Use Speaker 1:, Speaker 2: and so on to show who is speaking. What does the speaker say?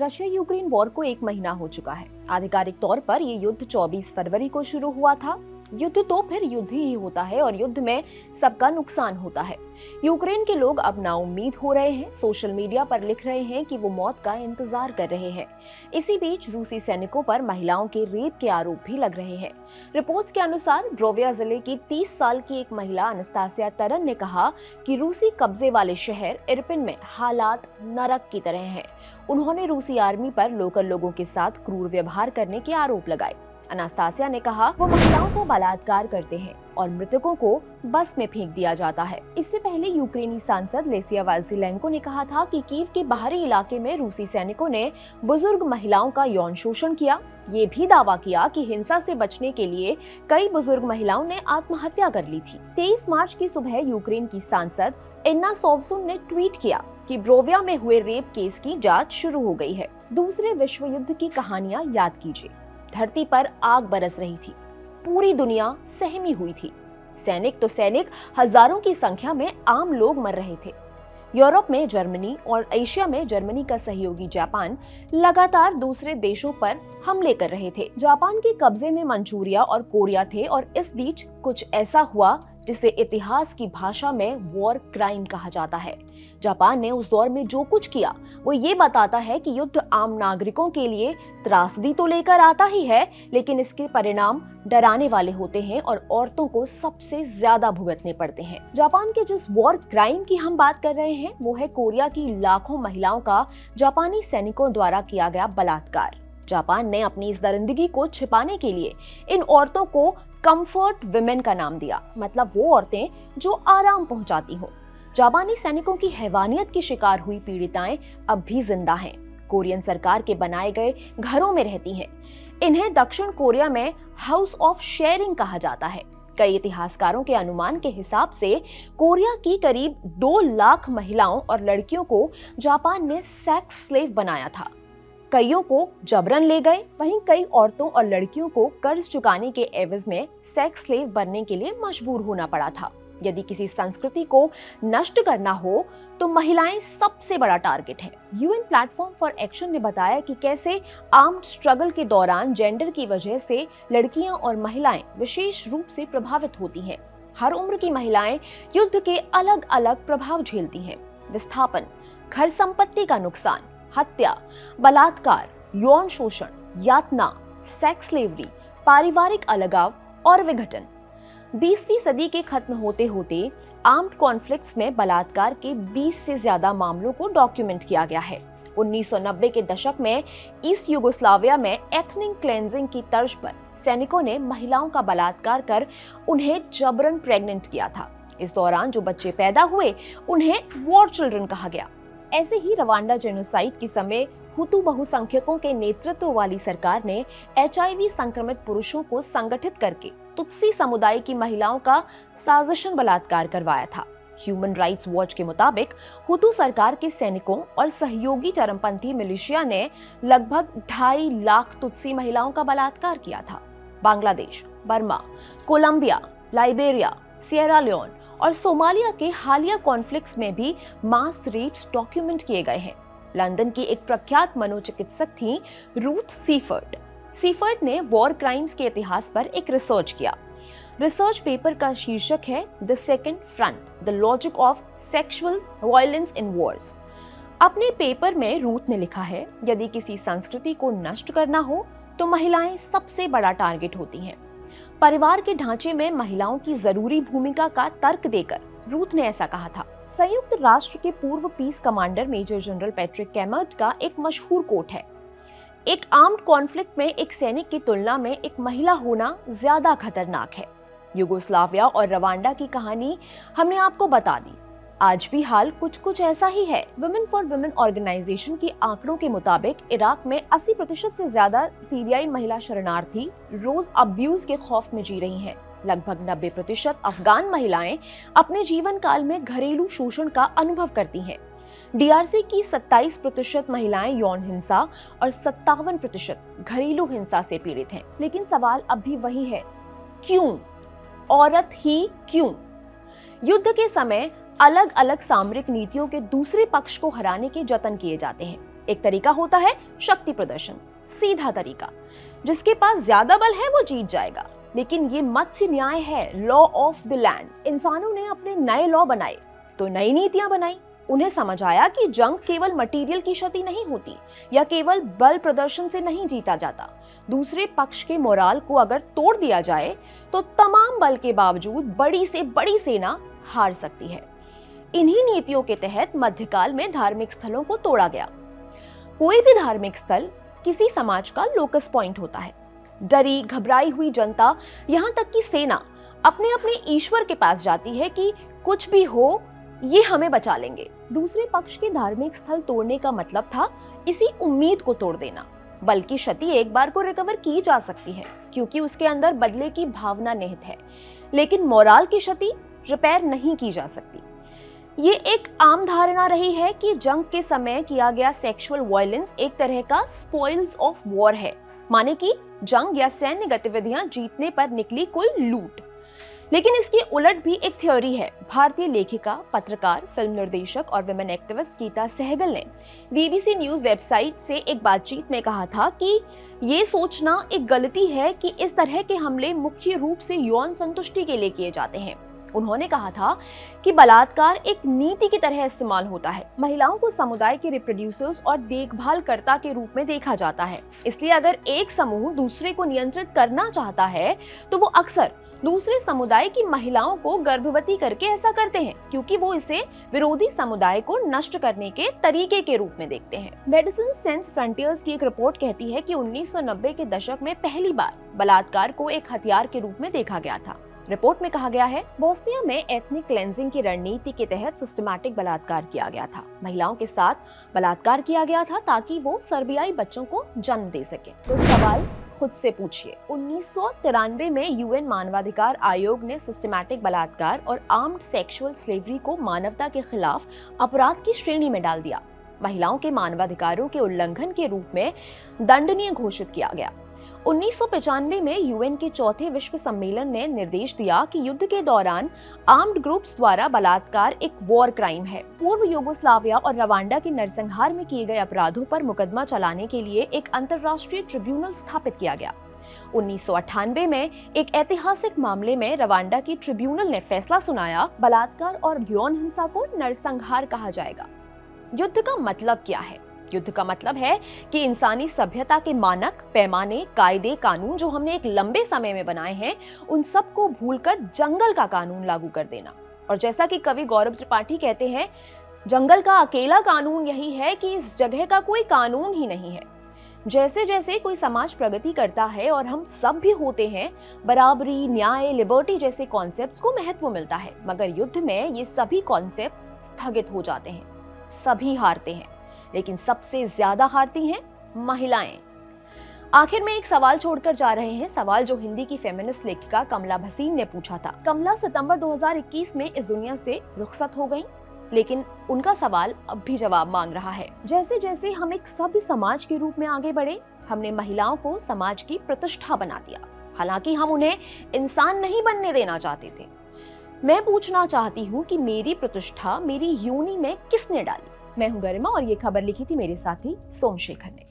Speaker 1: Russia Ukraine war को 1 महीना हो चुका है। आधिकारिक तौर पर ये युद्ध 24 फरवरी को शुरू हुआ था। युद्ध तो फिर युद्ध ही होता है और युद्ध में सबका नुकसान होता है। यूक्रेन के लोग अब नाउम्मीद हो रहे हैं, सोशल मीडिया पर लिख रहे हैं कि वो मौत का इंतजार कर रहे हैं। इसी बीच रूसी सैनिकों पर महिलाओं के रेप के आरोप भी लग रहे हैं। रिपोर्ट्स के अनुसार ब्रोविया जिले की 30 साल की एक महिला अनास्तासिया तरन ने कहा कि रूसी कब्जे वाले शहर इरपिन में हालात नरक की तरह हैं। उन्होंने रूसी आर्मी पर लोकल लोगों के साथ क्रूर व्यवहार करने के आरोप लगाए। अनास्तासिया ने कहा वो महिलाओं का बलात्कार करते हैं और मृतकों को बस में फेंक दिया जाता है। इससे पहले यूक्रेनी सांसद लेसिया वाल्सिलेंको ने कहा था कि कीव के बाहरी इलाके में रूसी सैनिकों ने बुजुर्ग महिलाओं का यौन शोषण किया। ये भी दावा किया कि हिंसा से बचने के लिए कई बुजुर्ग महिलाओं ने आत्महत्या कर ली थी। 23 मार्च की सुबह यूक्रेन की सांसद इन्ना सोवसुन ने ट्वीट किया कि ब्रोविया में हुए रेप केस की जांच शुरू हो गई है। दूसरे विश्व युद्ध की कहानियां याद कीजिए। धरती पर आग बरस रही थी, पूरी दुनिया सहमी हुई थी। सैनिक तो सैनिक, हजारों की संख्या में आम लोग मर रहे थे। यूरोप में जर्मनी और एशिया में जर्मनी का सहयोगी जापान लगातार दूसरे देशों पर हमले कर रहे थे। जापान के कब्जे में मंचूरिया और कोरिया थे और इस बीच कुछ ऐसा हुआ जिसे इतिहास की भाषा में वॉर क्राइम कहा जाता है। जापान ने उस दौर में जो कुछ किया वो ये बताता है कि युद्ध आम नागरिकों के लिए त्रासदी तो लेकर आता ही है, लेकिन इसके परिणाम डराने वाले होते हैं और औरतों को सबसे ज्यादा भुगतने पड़ते हैं। जापान के जिस वॉर क्राइम की हम बात कर रहे हैं वो है कोरिया की लाखों महिलाओं का जापानी सैनिकों द्वारा किया गया बलात्कार। जापान ने अपनी इस दरिंदगी को छिपाने के लिए इन औरतों को कंफर्ट विमेन का नाम दिया, मतलब वो औरतें जो आराम पहुंचाती हों। जापानी सैनिकों की हैवानियत की शिकार हुई पीड़िताएं अब भी जिंदा हैं। कोरियन सरकार के बनाए गए घरों में रहती हैं। इन्हें दक्षिण कोरिया में हाउस ऑफ शेयरिंग कहा जाता है। कई इतिहासकारों के अनुमान के हिसाब से कोरिया की करीब 2 लाख महिलाओं और लड़कियों को जापान ने सेक्स स्लेव बनाया था। कईयों को जबरन ले गए, वहीं कई औरतों और लड़कियों को कर्ज चुकाने के एवज में सेक्स स्लेव बनने के लिए मजबूर होना पड़ा था। यदि किसी संस्कृति को नष्ट करना हो तो महिलाएं सबसे बड़ा टारगेट है। यूएन प्लेटफॉर्म फॉर एक्शन ने बताया कि कैसे आर्म्ड स्ट्रगल के दौरान जेंडर की वजह से लड़कियां और महिलाएं विशेष रूप से प्रभावित होती हैं। हर उम्र की महिलाएं युद्ध के अलग अलग प्रभाव झेलती हैं। विस्थापन, घर संपत्ति का नुकसान, हत्या, बलात्कार, यौन शोषण, यातना, सेक्स स्लेवरी, पारिवारिक अलगाव और विघटन। 20वीं सदी के खत्म होते होते आर्म्ड कॉन्फ्लिक्ट्स में बलात्कार के 20 से ज्यादा मामलों को डॉक्यूमेंट किया गया है। 1990 के दशक में ईस्ट यूगोस्लाविया में एथनिक क्लेंजिंग की तर्ज पर सैनिकों ने महिलाओं का बलात्कार कर उन्हें जबरन प्रेग्नेंट किया था। इस दौरान जो बच्चे पैदा हुए उन्हें वॉर चिल्ड्रन कहा गया। ऐसे ही रवांडा जेनोसाइड के समय हुतू बहुसंख्यकों के नेतृत्व वाली सरकार ने HIV संक्रमित पुरुषों को संगठित करके तुत्सी समुदाय की महिलाओं का साजिशन बलात्कार करवाया था। ह्यूमन राइट्स वॉच के मुताबिक हुतू सरकार के सैनिकों और सहयोगी चरमपंथी मिलिशिया ने लगभग 2.5 लाख तुत्सी महिलाओं का बलात्कार किया था। Bangladesh, Burma, Colombia, Liberia, Sierra Leone और सोमालिया के हालिया कॉन्फ्लिक्ट्स में भी मास रेप्स डॉक्यूमेंट किए गए हैं। लंदन की एक प्रख्यात मनोचिकित्सक थी रूथ सीफर्ट। सीफर्ट ने वॉर क्राइम्स के इतिहास पर एक रिसर्च किया। रिसर्च पेपर का शीर्षक है the second front, the logic of sexual violence in Wars. अपने पेपर में रूथ ने लिखा है, यदि किसी संस्कृति को नष्ट करना हो तो महिलाएं सबसे बड़ा टारगेट होती हैं। परिवार के ढांचे में महिलाओं की जरूरी भूमिका का तर्क देकर रूथ ने ऐसा कहा था। संयुक्त राष्ट्र के पूर्व peace commander major general Patrick Cammaert का एक मशहूर कोट है, एक आर्म्ड कॉन्फ्लिक्ट में एक सैनिक की तुलना में एक महिला होना ज्यादा खतरनाक है। युगोस्लाविया और रवांडा की कहानी हमने आपको बता दी। आज भी हाल कुछ ऐसा ही है। वुमेन फॉर वुमेन ऑर्गेनाइजेशन के आंकड़ों के मुताबिक इराक में 80% से ज्यादा सीरियाई महिला शरणार्थी रोज अब्यूज के खौफ में जी रही हैं। लगभग 90% अफगान महिलाएं अपने जीवन काल में घरेलू शोषण का अनुभव करती हैं। DRC की 27% महिलाएं यौन हिंसा और 57% घरेलू हिंसा से पीड़ित हैं। लेकिन सवाल अब भी वही है, क्यों? औरत ही क्यों? युद्ध के समय अलग अलग सामरिक नीतियों के दूसरे पक्ष को हराने के जतन किए जाते हैं। एक तरीका होता है शक्ति प्रदर्शन, सीधा तरीका, जिसके पास ज्यादा बल है वो जीत जाएगा। लेकिन ये मत्स्य न्याय है, लॉ ऑफ द लैंड। इंसानों ने अपने नए लॉ बनाए तो नई नीतियां बनाई। उन्हें समझ आया कि जंग केवल मटेरियल की क्षति नहीं होती या केवल बल प्रदर्शन से नहीं जीता जाता। दूसरे पक्ष के मोराल को अगर तोड़ दिया जाए तो तमाम बल के बावजूद बड़ी से बड़ी सेना हार सकती है। इन्हीं नीतियों के तहत मध्यकाल में धार्मिक स्थलों को तोड़ा गया। कोई भी धार्मिक स्थल किसी समाज का लोकस पॉइंट होता है। डरी घबराई हुई जनता, यहाँ तक कि सेना अपने अपने ईश्वर के पास जाती है कि कुछ भी हो ये हमें बचा लेंगे। दूसरे पक्ष के धार्मिक स्थल तोड़ने का मतलब था इसी उम्मीद को तोड़ देना। बल्कि क्षति एक बार को रिकवर की जा सकती है क्योंकि उसके अंदर बदले की भावना निहित है, लेकिन मोराल की क्षति रिपेयर नहीं की जा सकती। ये एक आम धारणा रही है कि जंग के समय किया गया सेक्सुअल वायलेंस एक तरह का स्पॉइल्स ऑफ वॉर है, माने कि जंग या सैन्य गतिविधियां जीतने पर निकली कोई लूट। लेकिन इसकी उलट भी एक थ्योरी है। भारतीय लेखिका, पत्रकार, फिल्म निर्देशक और विमेन एक्टिविस्ट गीता सहगल ने बीबीसी न्यूज वेबसाइट से एक बातचीत में कहा था कि ये सोचना एक गलती है कि इस तरह के हमले मुख्य रूप से यौन संतुष्टि के लिए किए जाते हैं। उन्होंने कहा था कि बलात्कार एक नीति की तरह इस्तेमाल होता है। महिलाओं को समुदाय के रिप्रोड्यूसर्स और देखभालकर्ता के रूप में देखा जाता है। इसलिए अगर एक समूह दूसरे को नियंत्रित करना चाहता है तो वो अक्सर दूसरे समुदाय की महिलाओं को गर्भवती करके ऐसा करते हैं, क्योंकि वो इसे विरोधी समुदाय को नष्ट करने के तरीके के रूप में देखते हैं। मेडिसिन सेंस फ्रंटियर्स की एक रिपोर्ट कहती है कि 1990 के दशक में पहली बार बलात्कार को एक हथियार के रूप में देखा गया था। रिपोर्ट में कहा गया है, बोस्निया में एथनिक क्लेंजिंग की रणनीति के तहत सिस्टमैटिक बलात्कार किया गया था। महिलाओं के साथ बलात्कार किया गया था ताकि वो सर्बियाई बच्चों को जन्म दे सके। तो सवाल खुद से पूछिए। 1993 में यूएन मानवाधिकार आयोग ने सिस्टमैटिक बलात्कार और आर्म्ड सेक्सुअल स्लेवरी को मानवता के खिलाफ अपराध की श्रेणी में डाल दिया। महिलाओं के मानवाधिकारों के उल्लंघन के रूप में दंडनीय घोषित किया गया। 1995 में यूएन के चौथे विश्व सम्मेलन ने निर्देश दिया कि युद्ध के दौरान आर्म्ड ग्रुप्स द्वारा बलात्कार एक वॉर क्राइम है। पूर्व यूगोस्लाविया और रवांडा के नरसंहार में किए गए अपराधों पर मुकदमा चलाने के लिए एक अंतर्राष्ट्रीय ट्रिब्यूनल स्थापित किया गया। 1998 में एक ऐतिहासिक मामले में रवांडा की ट्रिब्यूनल ने फैसला सुनाया, बलात्कार और यौन हिंसा को नरसंहार कहा जाएगा। युद्ध का मतलब क्या है? युद्ध का मतलब है कि इंसानी सभ्यता के मानक, पैमाने, कायदे, कानून जो हमने एक लंबे समय में बनाए हैं, उन सब को भूलकर जंगल का कानून लागू कर देना। और जैसा कि कवि गौरव त्रिपाठी कहते हैं, जंगल का अकेला कानून यही है कि इस जगह का कोई कानून ही नहीं है। जैसे जैसे कोई समाज प्रगति करता है और हम सब भी होते हैं, बराबरी, न्याय, लिबर्टी जैसे कॉन्सेप्ट्स को महत्व मिलता है। मगर युद्ध में ये सभी कॉन्सेप्ट स्थगित हो जाते हैं, सभी हारते हैं, लेकिन सबसे ज्यादा हारती हैं महिलाएं। आखिर में एक सवाल छोड़कर जा रहे हैं, सवाल जो हिंदी की फेमिनिस्ट लेखिका कमला भसीन ने पूछा था। कमला सितंबर 2021 में इस दुनिया से रुखसत हो गईं, लेकिन उनका सवाल अब भी जवाब मांग रहा है। जैसे जैसे हम एक सभ्य समाज के रूप में आगे बढ़े, हमने महिलाओं को समाज की प्रतिष्ठा बना दिया। हालांकि हम उन्हें इंसान नहीं बनने देना चाहते थे। मैं पूछना चाहती हूँ कि मेरी प्रतिष्ठा मेरी योनि में किसने डाली? मैं हूँ गरिमा और ये खबर लिखी थी मेरे साथी सोमशेखर ने।